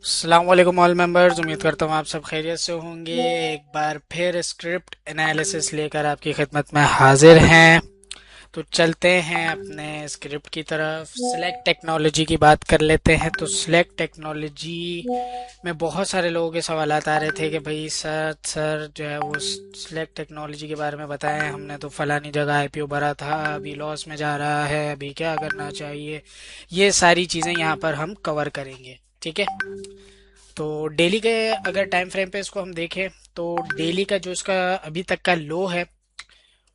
अस्सलाम वालेकुम all members. उम्मीद करता हूँ आप सब खैरियत से होंगे। एक बार फिर स्क्रिप्ट एनालिसिस लेकर आपकी खिदमत में हाजिर हैं। तो चलते हैं अपने स्क्रिप्ट की तरफ। सिलेक्ट टेक्नोलॉजी की बात कर लेते हैं। तो सिलेक्ट टेक्नोलॉजी में बहुत सारे लोगों के सवाल आ रहे थे कि भाई सर जो है वो सिलेक्ट टेक्नोलॉजी के बारे में बताएं। हमने तो फलानी जगह आईपीओ भरा था, अभी लॉस में जा रहा है, अभी क्या करना चाहिए। ये सारी चीज़ें यहाँ पर हम कवर करेंगे। ठीक है। तो डेली के अगर टाइम फ्रेम पे इसको हम देखें तो डेली का जो इसका अभी तक का लो है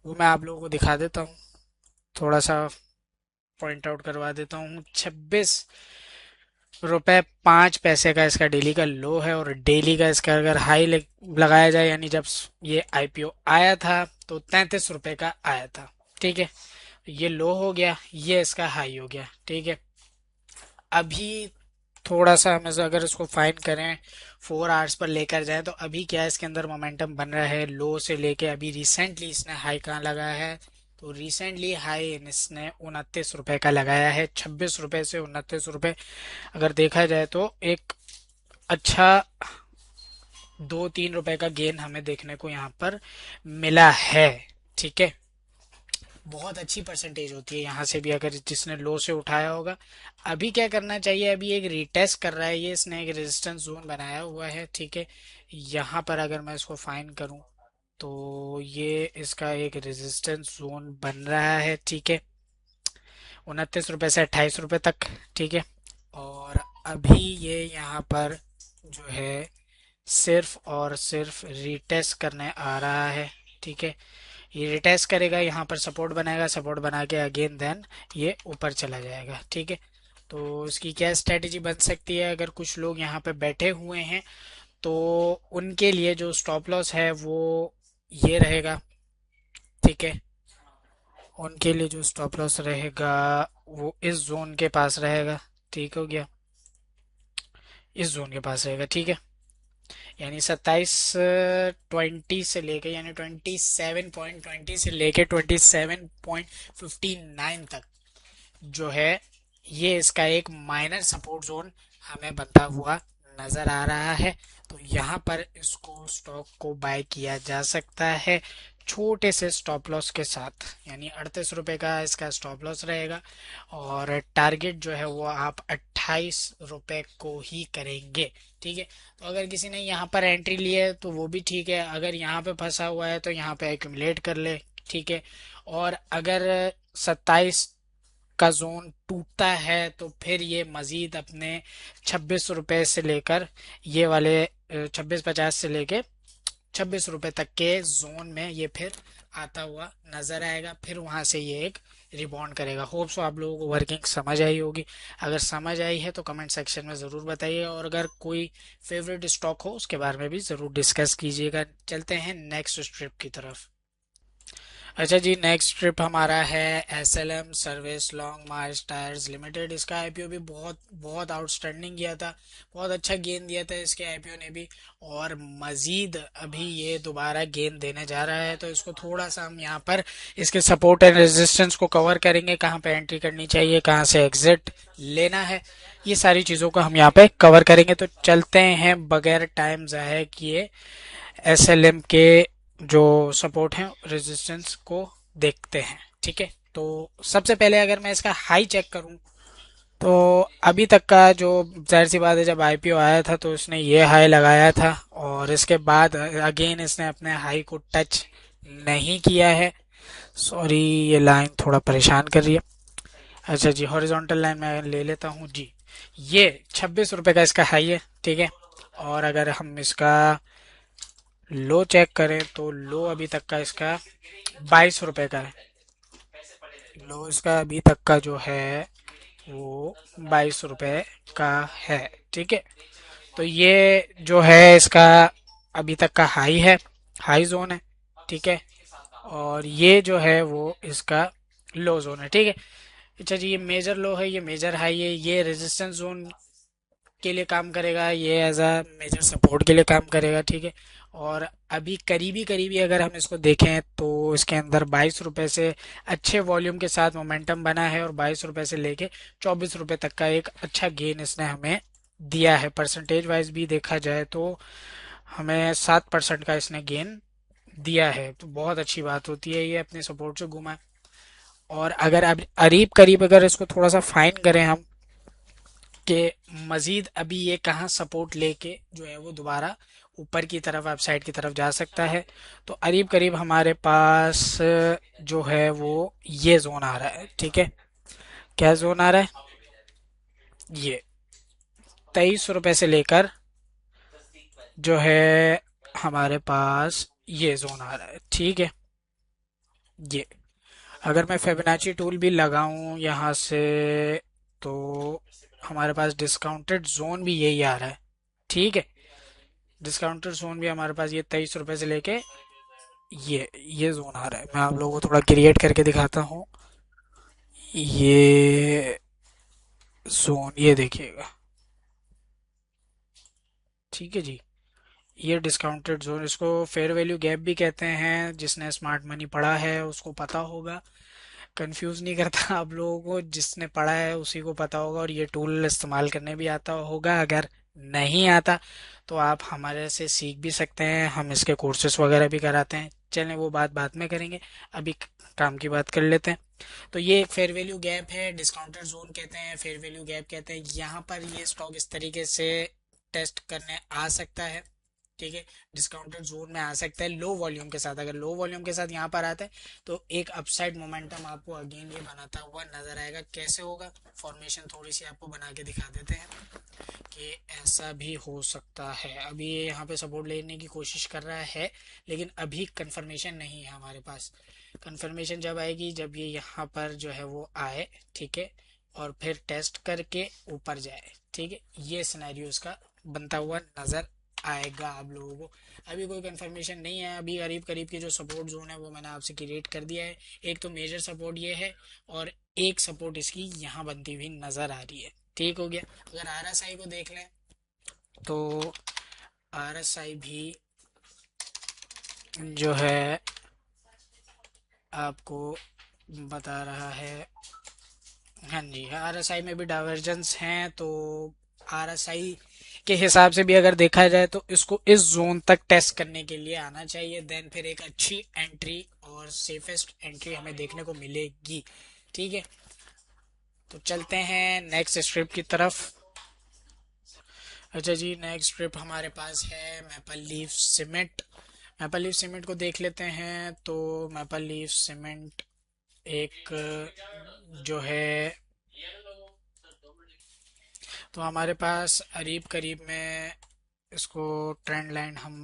वो मैं आप लोगों को दिखा देता हूँ। थोड़ा सा पॉइंट आउट करवा देता हूँ। 26 रुपये 5 पैसे का इसका डेली का लो है। और डेली का इसका अगर हाई लगाया जाए, यानी जब ये आईपीओ आया था तो 33 रुपये का आया था। ठीक है। ये लो हो गया, ये इसका हाई हो गया। ठीक है। अभी थोड़ा सा हम अगर इसको फाइन करें, 4 आवर्स पर लेकर जाएं, तो अभी क्या है, इसके अंदर मोमेंटम बन रहा है लो से लेके अभी रिसेंटली इसने हाई कहाँ लगाया है। तो रिसेंटली हाई इसने 29 रुपए का लगाया है। 26 रुपए से 29 रुपए अगर देखा जाए तो एक अच्छा 2-3 रुपए का गेन हमें देखने को यहाँ पर मिला है। ठीक है। बहुत अच्छी परसेंटेज होती है यहाँ से भी, अगर जिसने लो से उठाया होगा। अभी क्या करना चाहिए, अभी एक रीटेस्ट कर रहा है ये, इसने एक रेजिस्टेंस जोन बनाया हुआ है। ठीक है। यहाँ पर अगर मैं इसको फाइन करूँ तो ये इसका एक रेजिस्टेंस जोन बन रहा है। ठीक है। 29 रुपये से 28 रुपये तक। ठीक है। और अभी ये यहाँ पर जो है सिर्फ और सिर्फ रीटेस्ट करने आ रहा है। ठीक है। ये रिटेस्ट करेगा, यहाँ पर सपोर्ट बनाएगा, सपोर्ट बना के अगेन देन ये ऊपर चला जाएगा। ठीक है। तो इसकी क्या स्ट्रेटेजी बन सकती है, अगर कुछ लोग यहाँ पे बैठे हुए हैं तो उनके लिए जो स्टॉप लॉस है वो ये रहेगा। ठीक है। उनके लिए जो स्टॉप लॉस रहेगा वो इस जोन के पास रहेगा। ठीक हो गया। इस जोन के पास रहेगा। ठीक है। यानी 27.20 से लेके, यानी 27.20 से लेके 27.59 तक जो है ये इसका एक माइनर सपोर्ट जोन हमें बनता हुआ नजर आ रहा है। तो यहाँ पर इसको स्टॉक को बाय किया जा सकता है छोटे से स्टॉप लॉस के साथ, यानी 38 रुपए का इसका स्टॉप लॉस रहेगा। और टारगेट जो है वो आप 28 रुपए को ही करेंगे। ठीक है। तो अगर किसी ने यहाँ पर एंट्री ली है तो वो भी ठीक है, अगर यहाँ पे फंसा हुआ है तो यहाँ पे एक्यूमुलेट कर ले। ठीक है। और अगर 27 का जोन टूटता है तो फिर ये मजीद अपने 26 रुपए से लेकर ये वाले 26.50 से लेके 26 रुपए तक के जोन में ये फिर आता हुआ नजर आएगा। फिर वहां से ये एक रिबाउंड करेगा। होप सो आप लोगों को वर्किंग समझ आई होगी। अगर समझ आई है तो कमेंट सेक्शन में ज़रूर बताइए, और अगर कोई फेवरेट स्टॉक हो उसके बारे में भी ज़रूर डिस्कस कीजिएगा। चलते हैं नेक्स्ट स्ट्रिप की तरफ। अच्छा जी, नेक्स्ट ट्रिप हमारा है एसएलएम सर्विस लॉन्ग मार्च टायर्स लिमिटेड। इसका आईपीओ भी बहुत बहुत आउटस्टैंडिंग गया था, बहुत अच्छा गेन दिया था इसके आईपीओ ने भी। और मजीद अभी ये दोबारा गेन देने जा रहा है। तो इसको थोड़ा सा हम यहाँ पर इसके सपोर्ट एंड रेजिस्टेंस को कवर करेंगे, कहाँ पे एंट्री करनी चाहिए, कहाँ से एग्जिट लेना है, ये सारी चीज़ों को हम यहाँ पे कवर करेंगे। तो चलते हैं बगैर टाइम ज़ाया किए एसएलएम के जो सपोर्ट है रेजिस्टेंस को देखते हैं। ठीक है। तो सबसे पहले अगर मैं इसका हाई चेक करूं तो अभी तक का जो, जाहिर सी बात है, जब आईपीओ आया था तो इसने ये हाई लगाया था और इसके बाद अगेन इसने अपने हाई को टच नहीं किया है। सॉरी, ये लाइन थोड़ा परेशान कर रही है। अच्छा जी, हॉरिजॉन्टल लाइन मैं ले लेता हूँ जी। ये 26 रुपए का इसका हाई है। ठीक है। और अगर हम इसका लो चेक करें तो लो अभी तक का इसका 22 रुपए का है। लो इसका अभी तक का जो है वो 22 रुपए का है। ठीक है। तो ये जो है इसका अभी तक का हाई है, हाई जोन है। ठीक है। और ये जो है वो इसका लो जोन है। ठीक है। अच्छा जी, ये मेजर लो है, ये मेजर हाई है, ये रेजिस्टेंस जोन के लिए काम करेगा, ये एज अ मेजर सपोर्ट के लिए काम करेगा। ठीक है। और अभी करीबी करीबी अगर हम इसको देखें तो इसके अंदर 22 रुपए से अच्छे वॉल्यूम के साथ मोमेंटम बना है, और 22 रुपए से लेके 24 रुपए तक का एक अच्छा गेन इसने हमें दिया है। परसेंटेज वाइज भी देखा जाए तो हमें 7% का इसने गेन दिया है, तो बहुत अच्छी बात होती है ये अपने सपोर्ट से घूमा है। और अगर अब करीब करीब अगर इसको थोड़ा सा फाइन करें हम कि मजीद अभी ये कहाँ सपोर्ट लेके जो है वो दोबारा ऊपर की तरफ वेबसाइट की तरफ जा सकता है, तो करीब करीब हमारे पास जो है वो ये जोन आ रहा है। ठीक है, क्या जोन आ रहा है? ये 23 रुपए से लेकर जो है हमारे पास ये जोन आ रहा है। ठीक है, ये अगर मैं फिबोनाची टूल भी लगाऊं यहाँ से तो हमारे पास डिस्काउंटेड जोन भी यही आ रहा है। ठीक है, डिस्काउंटेड जोन भी हमारे पास ये 23 रुपए से लेके ये जोन आ रहा है। मैं आप लोगों को थोड़ा क्रिएट करके दिखाता हूँ। ये जोन ये देखिएगा। ठीक है जी, ये डिस्काउंटेड जोन, इसको फेयर वैल्यू गैप भी कहते हैं। जिसने स्मार्ट मनी पढ़ा है उसको पता होगा, कंफ्यूज नहीं करता आप लोगों को। जिसने पढ़ा है उसी को पता होगा और ये टूल इस्तेमाल करने भी आता होगा। अगर नहीं आता तो आप हमारे से सीख भी सकते हैं, हम इसके कोर्सेज वगैरह भी कराते हैं। चलें वो बात बाद में करेंगे, अभी काम की बात कर लेते हैं। तो ये एक फेयर वैल्यू गैप है, डिस्काउंटेड जोन कहते हैं, फेयर वैल्यू गैप कहते हैं। यहाँ पर ये स्टॉक इस तरीके से टेस्ट करने आ सकता है। ठीक है, डिस्काउंटेड जोन में आ सकता है लो वॉल्यूम के साथ। अगर लो वॉल्यूम के साथ यहाँ पर आता है तो एक अपसाइड मोमेंटम आपको अगेन ये बनाता हुआ नजर आएगा। कैसे होगा, फॉर्मेशन थोड़ी सी आपको बना के दिखा देते हैं कि ऐसा भी हो सकता है। अभी ये यहाँ पे सपोर्ट लेने की कोशिश कर रहा है, लेकिन अभी कंफर्मेशन नहीं है हमारे पास। कंफर्मेशन जब आएगी जब ये यहाँ पर जो है वो आए, ठीक है, और फिर टेस्ट करके ऊपर जाए। ठीक है, ये सिनेरियो इसका बनता हुआ नजर आएगा आप लोगों को। अभी कोई कंफर्मेशन नहीं है। अभी करीब करीब की जो सपोर्ट जोन है वो मैंने आपसे क्रिएट कर दिया है। एक तो मेजर सपोर्ट ये है और एक सपोर्ट इसकी यहाँ बनती हुई नजर आ रही है। ठीक हो गया। अगर आरएसआई को देख लें तो आरएसआई भी जो है आपको बता रहा है। हाँ जी, आरएसआई में भी डाइवर्जेंस हैं, तो आरएसआई के हिसाब से भी अगर देखा जाए तो इसको इस जोन तक टेस्ट करने के लिए आना चाहिए। देन फिर एक अच्छी एंट्री और सेफेस्ट एंट्री हमें देखने को मिलेगी। ठीक है, तो चलते हैं नेक्स्ट स्ट्रिप की तरफ। अच्छा जी, नेक्स्ट स्ट्रिप हमारे पास है maple leaf cement. Maple leaf cement को देख लेते हैं। तो मैपल लीफ सीमेंट एक जो है, तो हमारे पास करीब करीब में इसको ट्रेंड लाइन हम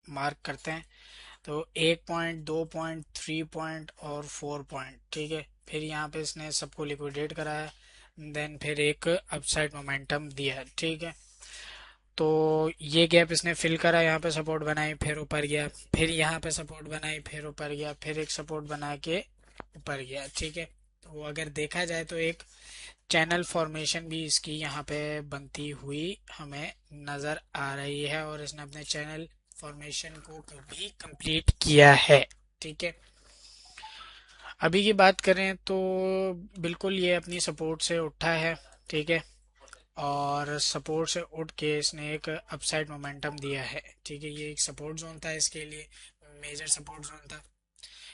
मार्क करते हैं। तो 1 पॉइंट, 2 पॉइंट, 3 पॉइंट और 4 पॉइंट। ठीक है, फिर यहाँ पे इसने सबको लिक्विडेट करा है। देन फिर एक अपसाइड मोमेंटम दिया है। ठीक है, तो ये गैप इसने फिल करा, यहाँ पे सपोर्ट बनाई फिर ऊपर गया, फिर यहाँ पे सपोर्ट बनाई फिर ऊपर गया, फिर एक सपोर्ट बना के ऊपर गया। ठीक है, तो अगर देखा जाए तो एक चैनल फॉर्मेशन भी इसकी यहाँ पे बनती हुई हमें नज़र आ रही है और इसने अपने चैनल फॉर्मेशन को भी कंप्लीट किया है। ठीक है, अभी की बात करें तो बिल्कुल ये अपनी सपोर्ट से उठा है। ठीक है, और सपोर्ट से उठ के इसने एक अपसाइड मोमेंटम दिया है। ठीक है, ये एक सपोर्ट जोन था इसके लिए, मेजर सपोर्ट जोन था,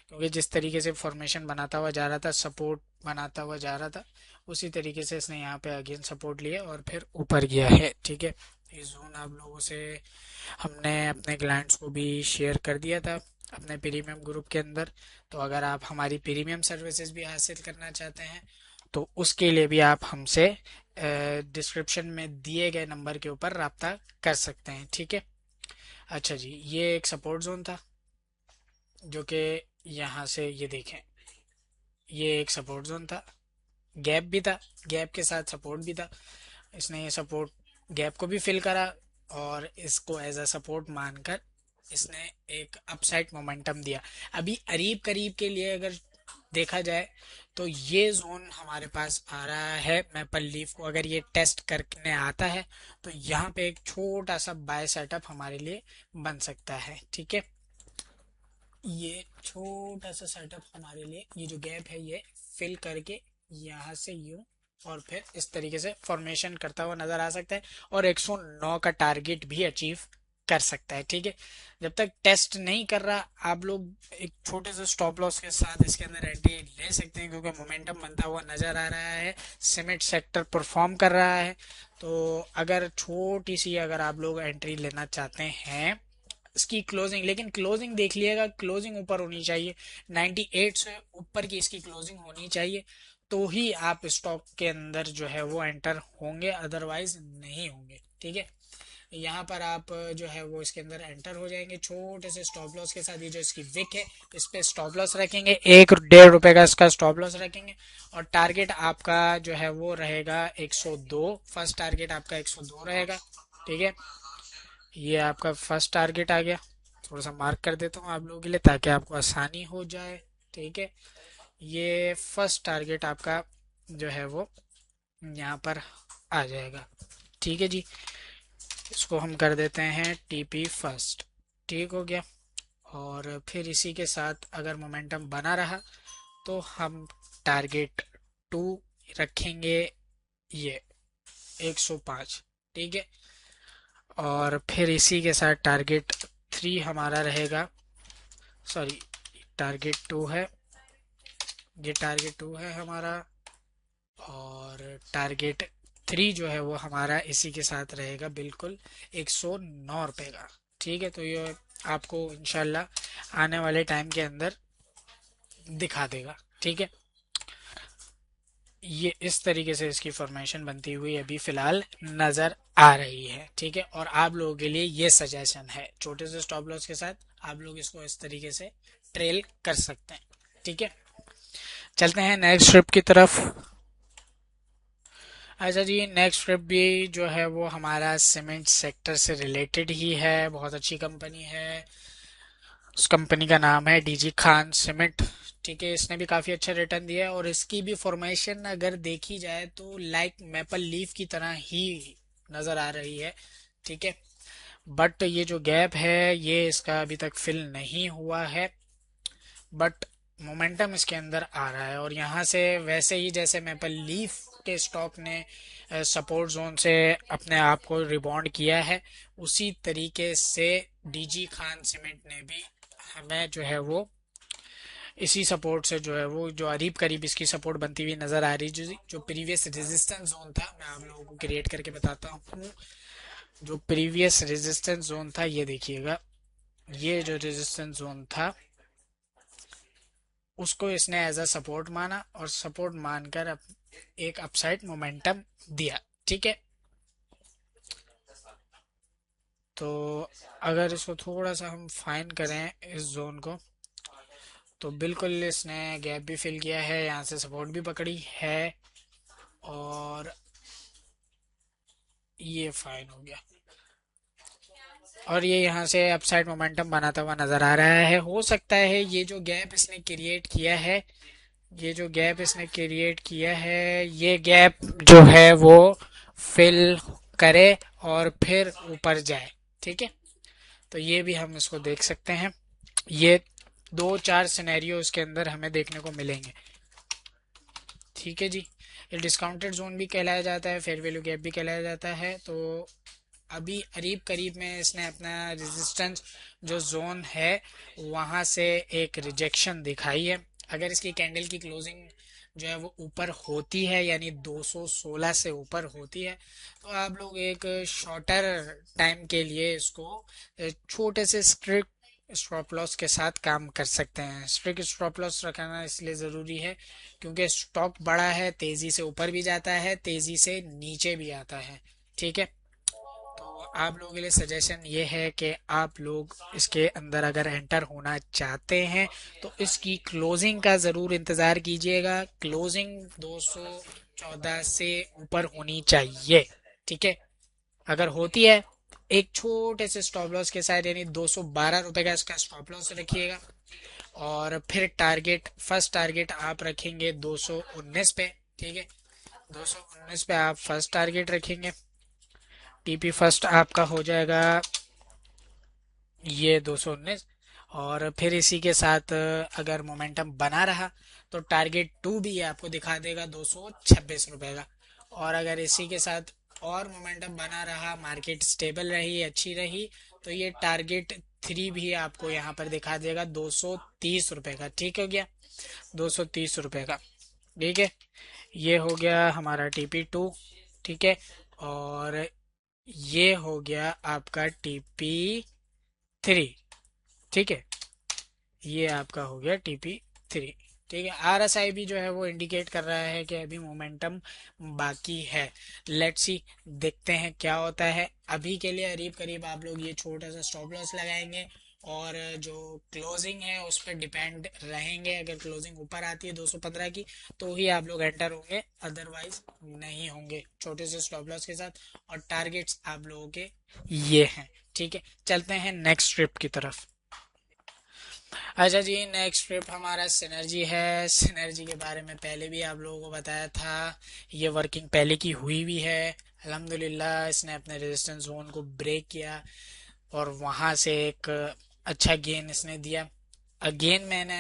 क्योंकि जिस तरीके से फॉर्मेशन बनाता हुआ जा रहा था, सपोर्ट बनाता हुआ जा रहा था, उसी तरीके से इसने यहाँ पे अगेन सपोर्ट लिया और फिर ऊपर गया है। ठीक है, ये जोन आप लोगों से हमने अपने क्लाइंट्स को भी शेयर कर दिया था अपने प्रीमियम ग्रुप के अंदर। तो अगर आप हमारी प्रीमियम सर्विसेज भी हासिल करना चाहते हैं तो उसके लिए भी आप हमसे डिस्क्रिप्शन में दिए गए नंबर के ऊपर राब्ता कर सकते हैं। ठीक है, अच्छा जी, ये एक सपोर्ट जोन था जो कि यहाँ से ये देखें, ये एक सपोर्ट जोन था, गैप भी था, गैप के साथ सपोर्ट भी था। इसने ये सपोर्ट गैप को भी फिल करा और इसको एज अ सपोर्ट मानकर इसने एक अपसाइड मोमेंटम दिया। अभी करीब करीब के लिए अगर देखा जाए तो ये जोन हमारे पास आ रहा है। मैपल लीफ को अगर ये टेस्ट करने आता है तो यहाँ पे एक छोटा सा बाय सेटअप हमारे लिए बन सकता है। ठीक है, ये छोटा सा सेटअप हमारे लिए, ये जो गैप है ये फिल करके यहाँ से यूं और फिर इस तरीके से फॉर्मेशन करता हुआ नजर आ सकता है और 109 का टारगेट भी अचीव कर सकता है। ठीक है, जब तक टेस्ट नहीं कर रहा आप लोग एक छोटे से स्टॉप लॉस के साथ इसके अंदर एंट्री ले सकते हैं, क्योंकि मोमेंटम बनता हुआ नजर आ रहा है, सीमेंट सेक्टर परफॉर्म कर रहा है। तो अगर छोटी सी अगर आप लोग एंट्री लेना चाहते हैं इसकी क्लोजिंग, लेकिन क्लोजिंग देख लिएगा, क्लोजिंग ऊपर होनी चाहिए, 98 से ऊपर की इसकी क्लोजिंग होनी चाहिए, तो ही आप स्टॉक के अंदर जो है वो एंटर होंगे, अदरवाइज नहीं होंगे। ठीक है, यहाँ पर आप जो है वो इसके अंदर एंटर हो जाएंगे छोटे से स्टॉप लॉस के साथ। ये जो इसकी विक है इस पे स्टॉप लॉस रखेंगे, 1-1.5 रुपए का इसका स्टॉप लॉस रखेंगे, और टारगेट आपका जो है वो रहेगा 102। फर्स्ट टारगेट आपका 102 रहेगा। ठीक है, ये आपका फर्स्ट टारगेट आ गया, थोड़ा सा मार्क कर देता हूँ आप लोगों के लिए ताकि आपको आसानी हो जाए। ठीक है, ये फर्स्ट टारगेट आपका जो है वो यहाँ पर आ जाएगा। ठीक है जी, इसको हम कर देते हैं टीपी फर्स्ट। ठीक हो गया, और फिर इसी के साथ अगर मोमेंटम बना रहा तो हम टारगेट 2 रखेंगे, ये 105। ठीक है, और फिर इसी के साथ टारगेट 3 हमारा रहेगा, सॉरी टारगेट 2 है, ये टारगेट 2 है हमारा, और टारगेट 3 जो है वो हमारा इसी के साथ रहेगा बिल्कुल 109 रुपये का। ठीक है, तो ये आपको इंशाल्लाह आने वाले टाइम के अंदर दिखा देगा। ठीक है, ये इस तरीके से इसकी फॉर्मेशन बनती हुई अभी फिलहाल नज़र आ रही है। ठीक है, और आप लोगों के लिए ये सजेशन है, छोटे से स्टॉप लॉस के साथ आप लोग इसको इस तरीके से ट्रेल कर सकते हैं। ठीक है, चलते हैं नेक्स्ट ट्रिप की तरफ। अच्छा जी, नेक्स्ट ट्रिप भी जो है वो हमारा सीमेंट सेक्टर से रिलेटेड ही है, बहुत अच्छी कंपनी है, उस कंपनी का नाम है डीजी खान सीमेंट। ठीक है, इसने भी काफ़ी अच्छा रिटर्न दिया है, और इसकी भी फॉर्मेशन अगर देखी जाए तो लाइक मैपल लीफ की तरह ही नज़र आ रही है। ठीक है, बट ये जो गैप है ये इसका अभी तक फिल नहीं हुआ है, बट मोमेंटम इसके अंदर आ रहा है, और यहाँ से वैसे ही जैसे मैपल लीफ के स्टॉक ने सपोर्ट जोन से अपने आप को रिबाउंड किया है, उसी तरीके से डीजी खान सीमेंट ने भी हमें जो है वो इसी सपोर्ट से जो है वो जो करीब करीब इसकी सपोर्ट बनती हुई नजर आ रही, जो प्रीवियस रेजिस्टेंस जोन था मैं आप लोगों को क्रिएट करके बताता हूँ। जो प्रीवियस रेजिस्टेंस जोन था ये देखिएगा, ये जो रेजिस्टेंस जोन था उसको इसने एज अ सपोर्ट माना, और सपोर्ट मानकर एक अपसाइड मोमेंटम दिया। ठीक है, तो अगर इसको थोड़ा सा हम फाइन करें इस जोन को, तो बिल्कुल इसने गैप भी फिल किया है, यहाँ से सपोर्ट भी पकड़ी है, और ये फाइन हो गया, और ये यहाँ से अपसाइड मोमेंटम बनाता हुआ नजर आ रहा है। हो सकता है ये जो गैप इसने क्रिएट किया है, ये जो गैप इसने क्रिएट किया है ये गैप जो है वो फिल करे और फिर ऊपर जाए। ठीक है, तो ये भी हम इसको देख सकते हैं, ये 2-4 सिनेरियो इसके अंदर हमें देखने को मिलेंगे। ठीक है जी, ये डिस्काउंटेड जोन भी कहलाया जाता है, फेयर वैल्यू गैप भी कहलाया जाता है। तो अभी करीब करीब में इसने अपना रेजिस्टेंस जो जोन है वहाँ से एक रिजेक्शन दिखाई है। अगर इसकी कैंडल की क्लोजिंग जो है वो ऊपर होती है, यानी 216 से ऊपर होती है, तो आप लोग एक शॉर्टर टाइम के लिए इसको छोटे से स्ट्रिक्ट स्टॉप लॉस के साथ काम कर सकते हैं। स्ट्रिक्ट स्टॉप लॉस रखना इसलिए ज़रूरी है क्योंकि स्टॉक बड़ा है, तेज़ी से ऊपर भी जाता है, तेज़ी से नीचे भी आता है। ठीक है, तो आप लोगों के लिए सजेशन ये है कि आप लोग इसके अंदर अगर एंटर होना चाहते हैं तो इसकी क्लोजिंग का ज़रूर इंतज़ार कीजिएगा, क्लोजिंग 214 से ऊपर होनी चाहिए। ठीक है, अगर होती है एक छोटे से स्टॉप लॉस के साथ, यानी 212 रुपए का इसका स्टॉप लॉस रखिएगा, और फिर टारगेट फर्स्ट टारगेट आप रखेंगे 219 पे। ठीक है, 219 पे आप फर्स्ट टारगेट रखेंगे, टीपी फर्स्ट आपका हो जाएगा ये 219, और फिर इसी के साथ अगर मोमेंटम बना रहा तो टारगेट टू भी आपको दिखा देगा 226 रुपये का। और अगर इसी के साथ और मोमेंटम बना रहा, मार्केट स्टेबल रही, अच्छी रही, तो ये टारगेट थ्री भी आपको यहाँ पर दिखा देगा 230 रुपये का। ठीक हो गया, 230 रुपये का। ठीक है, ये हो गया हमारा TP2। ठीक है, और ये हो गया आपका TP3। ठीक है, ये आपका हो गया TP3। ठीक है, RSI भी जो है वो इंडिकेट कर रहा है कि अभी मोमेंटम बाकी है। लेट्स सी, देखते हैं क्या होता है। अभी के लिए करीब करीब आप लोग ये छोटा सा स्टॉप लॉस लगाएंगे, और जो क्लोजिंग है उस पर डिपेंड रहेंगे। अगर क्लोजिंग ऊपर आती है 215 की तो ही आप लोग एंटर होंगे, अदरवाइज नहीं होंगे छोटे से स्टॉप लॉस के साथ। और टारगेट्स आप लोगों के ये हैं। ठीक है, चलते हैं नेक्स्ट ट्रिप की तरफ। अच्छा जी, नेक्स्ट ट्रिप हमारा सिनर्जी है। सिनर्जी के बारे में पहले भी आप लोगों को बताया था, ये वर्किंग पहले की हुई भी है। अल्हम्दुलिल्लाह इसने अपने रेजिस्टेंस जोन को ब्रेक किया और वहाँ से एक अच्छा गेन इसने दिया। अगेन मैंने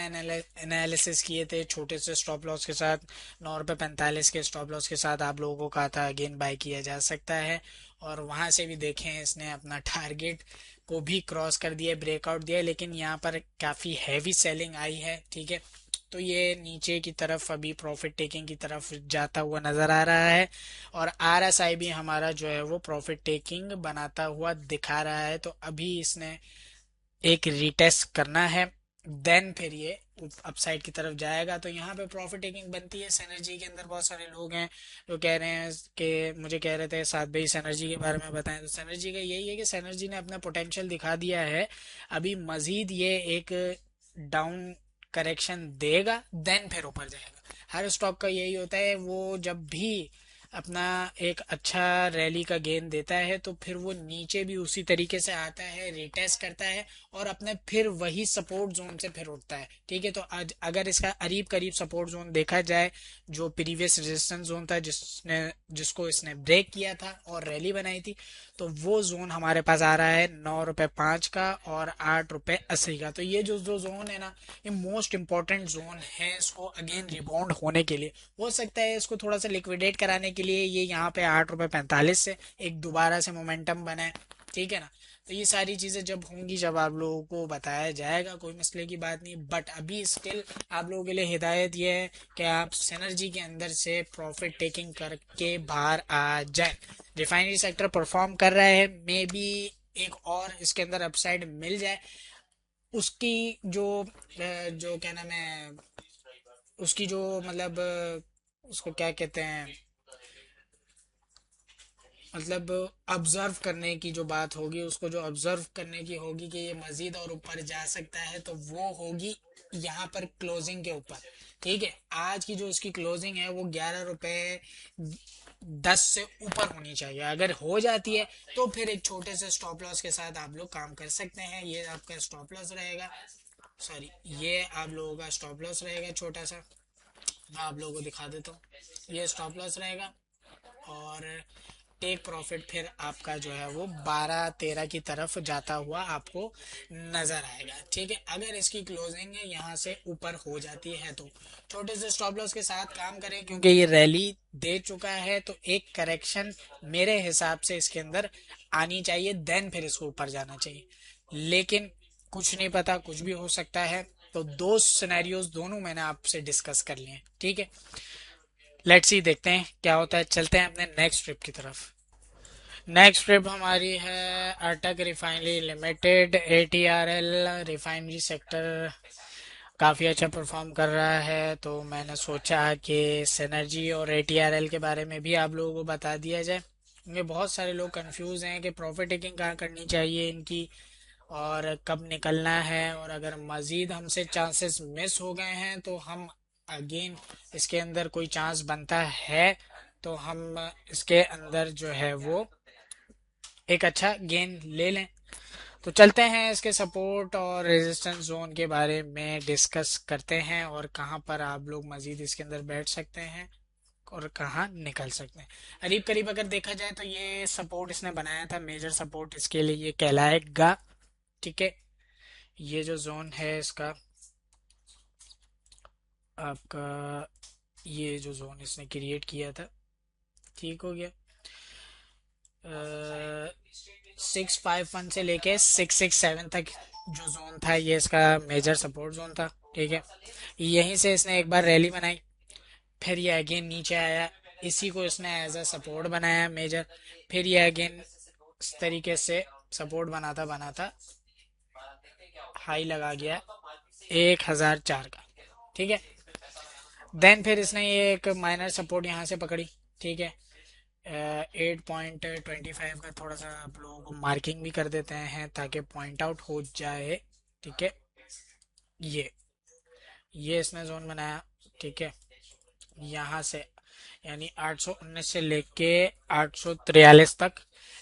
एनालिसिस किए थे छोटे से स्टॉप लॉस के साथ, 9 रुपये 45 के स्टॉप लॉस के साथ आप लोगों को कहा था अगेन बाय किया जा सकता है। और वहां से भी देखें, इसने अपना टारगेट को भी क्रॉस कर दिया, ब्रेकआउट दिया, लेकिन यहाँ पर काफ़ी हैवी सेलिंग आई है। ठीक है, तो ये नीचे की तरफ अभी प्रॉफिट टेकिंग की तरफ जाता हुआ नज़र आ रहा है। और RSI भी हमारा जो है वो प्रॉफिट टेकिंग बनाता हुआ दिखा रहा है। तो अभी इसने एक रीटेस्ट करना है, देन फिर ये अपसाइड की तरफ जाएगा। तो यहाँ पे प्रॉफिट टेकिंग बनती है। सिनर्जी के अंदर बहुत सारे लोग हैं जो कह रहे हैं कि मुझे कह रहे थे साथ भाई सिनर्जी के बारे में बताएं। तो सिनर्जी का यही है कि सिनर्जी ने अपना पोटेंशियल दिखा दिया है। अभी मजीद ये एक डाउन करेक्शन देगा, देन फिर ऊपर जाएगा। हर स्टॉक का यही होता है, वो जब भी अपना एक अच्छा रैली का गेन देता है तो फिर वो नीचे भी उसी तरीके से आता है, रिटेस्ट करता है, और अपने फिर वही सपोर्ट जोन से फिर उठता है। ठीक है, तो आज अगर इसका करीब करीब सपोर्ट जोन देखा जाए, जो प्रीवियस रेजिस्टेंस जोन था जिसको इसने ब्रेक किया था और रैली बनाई थी, तो वो जोन हमारे पास आ रहा है 9 रुपये 5 का और 8 रुपये 80 का। तो ये जो जो जोन है ना, ये मोस्ट इंपॉर्टेंट जोन है इसको अगेन रिबाउंड होने के लिए। हो सकता है इसको थोड़ा सा लिक्विडेट कराने के लिए ये यहाँ पे 8 रुपये 45 से एक दोबारा से मोमेंटम बनाए। ठीक है ना, तो ये सारी चीज़ें जब होंगी, जब आप लोगों को बताया जाएगा, कोई मसले की बात नहीं। बट अभी स्टिल आप लोगों के लिए हिदायत ये है कि आप सिनर्जी के अंदर से प्रॉफिट टेकिंग करके बाहर आ जाए। रिफाइनरी सेक्टर परफॉर्म कर रहा है, मे बी एक और इसके अंदर अपसाइड मिल जाए। उसकी जो क्या नाम है, उसकी जो मतलब उसको क्या कहते हैं, मतलब ऑब्जर्व करने की जो बात होगी, उसको जो ऑब्जर्व करने की होगी कि ये मजीद और ऊपर जा सकता है, तो वो होगी यहाँ पर क्लोजिंग के ऊपर। ठीक है, आज की जो इसकी क्लोजिंग है वो 11 रुपये 10 से ऊपर होनी चाहिए। अगर हो जाती है तो फिर एक छोटे से स्टॉप लॉस के साथ आप लोग काम कर सकते हैं। ये आपका स्टॉप लॉस रहेगा, सॉरी, ये आप लोगों का स्टॉप लॉस रहेगा छोटा सा। मैं आप लोगों को दिखा देता हूँ, ये स्टॉप लॉस रहेगा। और टेक प्रॉफिट फिर आपका जो है वो 12-13 की तरफ जाता हुआ आपको नजर आएगा। ठीक है, अगर इसकी क्लोजिंग है यहाँ से ऊपर हो जाती है तो छोटे से स्टॉप लॉस के साथ काम करें, क्योंकि ये रैली दे चुका है। तो एक करेक्शन मेरे हिसाब से इसके अंदर आनी चाहिए, देन फिर इसको ऊपर जाना चाहिए। लेकिन कुछ नहीं पता, कुछ भी हो सकता है। तो दो सिनेरियोज दोनों मैंने आपसे डिस्कस कर लिए। ठीक है, लेट्स सी, देखते हैं क्या होता है। चलते हैं अपने नेक्स्ट ट्रिप की तरफ। नेक्स्ट ट्रिप हमारी है अटक refinery limited, ATRL। Refinery sector काफ़ी अच्छा परफॉर्म कर रहा है, तो मैंने सोचा कि सिनर्जी और ATRL के बारे में भी आप लोगों को बता दिया जाए, क्योंकि बहुत सारे लोग कंफ्यूज हैं कि प्रॉफिट टेकिंग कहाँ करनी चाहिए इनकी और कब निकलना है। और अगर मज़ीद हमसे चांसेस मिस हो गए हैं तो हम अगेन इसके अंदर कोई चांस बनता है तो हम इसके अंदर जो है वो एक अच्छा गेन ले लें। तो चलते हैं इसके सपोर्ट और रेजिस्टेंस जोन के बारे में डिस्कस करते हैं, और कहाँ पर आप लोग मजीद इसके अंदर बैठ सकते हैं और कहाँ निकल सकते हैं। करीब करीब अगर देखा जाए तो ये सपोर्ट इसने बनाया था, मेजर सपोर्ट इसके लिए ये कहलाएगा। ठीक है, ये जो जोन है इसका आपका, ये जो जोन इसने क्रिएट किया था, ठीक हो गया। 651 से लेके 667 तक जो जोन था ये इसका मेजर सपोर्ट जोन था, ठीक है। यहीं से इसने एक बार रैली बनाई, फिर ये अगेन नीचे आया, इसी को इसने एज अ सपोर्ट बनाया मेजर, फिर ये अगेन इस तरीके से सपोर्ट बनाता बनाता हाई लगा गया 1004 का, ठीक है। देन फिर इसने ये एक माइनर सपोर्ट यहाँ से पकड़ी, ठीक है। 8.25 का थोड़ा सा आप लोग मार्किंग भी कर देते हैं ताकि पॉइंट आउट हो जाए, ठीक है। ये ये इसने जोन बनाया, ठीक है। यहाँ से यानी 819 से लेके 843 तक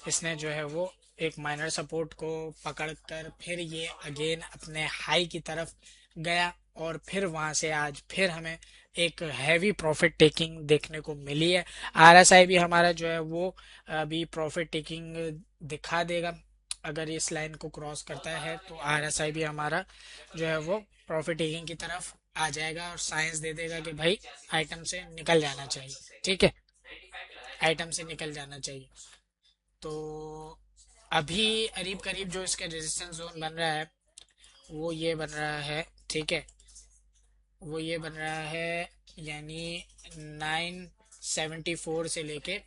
इसने जो है वो एक माइनर सपोर्ट को पकड़कर फिर ये अगेन अपने हाई की तरफ गया, और फिर वहां से आज फिर हमें एक हैवी प्रॉफिट टेकिंग देखने को मिली है। आरएसआई भी हमारा जो है वो अभी प्रॉफिट टेकिंग दिखा देगा। अगर इस लाइन को क्रॉस करता है तो आरएसआई भी हमारा जो है वो प्रॉफिट टेकिंग की तरफ आ जाएगा और साइंस दे देगा कि भाई आइटम से निकल जाना चाहिए, ठीक है। आइटम से निकल जाना चाहिए। तो अभी करीब करीब जो इसका रेजिस्टेंस जोन बन रहा है वो ये बन रहा है, ठीक है। वो ये बन रहा है यानी 974 से लेके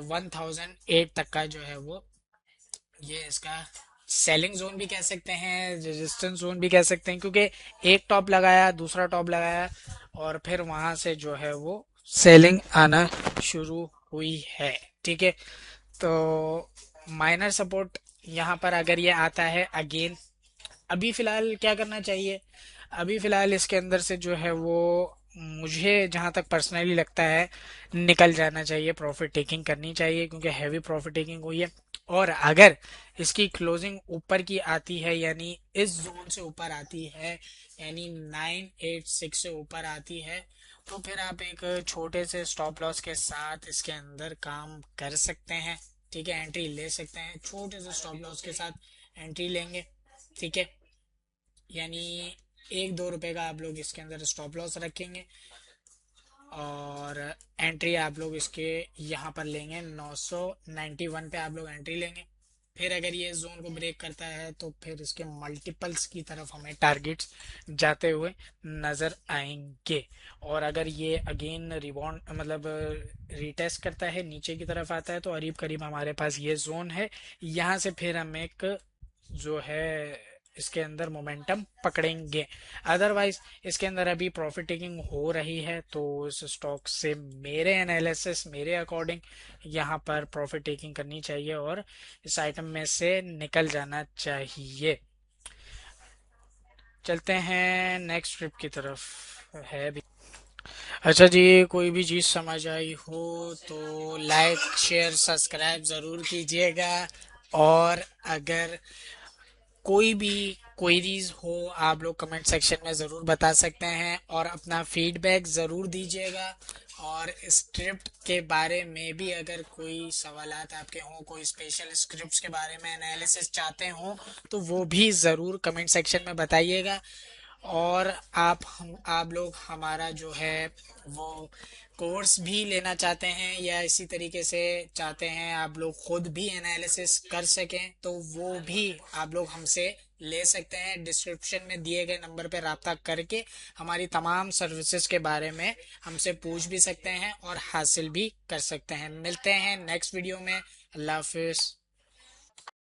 1008 तक का जो है वो ये इसका सेलिंग जोन भी कह सकते हैं, रेजिस्टेंस जोन भी कह सकते हैं, क्योंकि एक टॉप लगाया, दूसरा टॉप लगाया, और फिर वहां से जो है वो सेलिंग आना शुरू हुई है, ठीक है। तो माइनर सपोर्ट यहाँ पर अगर ये आता है अगेन, अभी फिलहाल क्या करना चाहिए? अभी फिलहाल इसके अंदर से जो है वो मुझे जहां तक पर्सनली लगता है निकल जाना चाहिए, प्रॉफिट टेकिंग करनी चाहिए, क्योंकि हैवी प्रॉफिट टेकिंग हुई है। और अगर इसकी क्लोजिंग ऊपर की आती है, यानी इस जोन से ऊपर आती है, यानी 986 से ऊपर आती है, तो फिर आप एक छोटे से स्टॉप लॉस के साथ इसके अंदर काम कर सकते हैं, ठीक है। एंट्री ले सकते हैं, छोटे से स्टॉप लॉस के साथ एंट्री लेंगे, ठीक है। यानी 1-2 रुपए का आप लोग इसके अंदर स्टॉप लॉस रखेंगे, और एंट्री आप लोग इसके यहाँ पर लेंगे 991 पे आप लोग एंट्री लेंगे। फिर अगर ये जोन को ब्रेक करता है तो फिर इसके मल्टीपल्स की तरफ हमें टारगेट्स जाते हुए नजर आएंगे। और अगर ये अगेन रिबाउंड मतलब रिटेस्ट करता है, नीचे की तरफ आता है, तो करीब करीब हमारे पास ये जोन है, यहाँ से फिर हम एक जो है इसके अंदर मोमेंटम पकड़ेंगे। अदरवाइज इसके अंदर अभी प्रॉफिट टेकिंग हो रही है, तो इस स्टॉक से मेरे एनालिसिस मेरे अकॉर्डिंग यहाँ पर प्रॉफिट टेकिंग करनी चाहिए और इस आइटम में से निकल जाना चाहिए। चलते हैं नेक्स्ट ट्रिप की तरफ है भी। अच्छा जी, कोई भी चीज़ समझ आई हो तो लाइक शेयर सब्सक्राइब ज़रूर कीजिएगा, और अगर कोई भी क्वेरीज हो आप लोग कमेंट सेक्शन में ज़रूर बता सकते हैं, और अपना फीडबैक ज़रूर दीजिएगा। और स्क्रिप्ट के बारे में भी अगर कोई सवालात आपके हों, कोई स्पेशल स्क्रिप्ट्स के बारे में एनालिसिस चाहते हों, तो वो भी ज़रूर कमेंट सेक्शन में बताइएगा। और आप लोग हमारा जो है वो कोर्स भी लेना चाहते हैं, या इसी तरीके से चाहते हैं आप लोग खुद भी एनालिसिस कर सकें, तो वो भी आप लोग हमसे ले सकते हैं। डिस्क्रिप्शन में दिए गए नंबर पर रब्ता करके हमारी तमाम सर्विसेज के बारे में हमसे पूछ भी सकते हैं और हासिल भी कर सकते हैं। मिलते हैं नेक्स्ट वीडियो में। अल्लाह हाफिज़।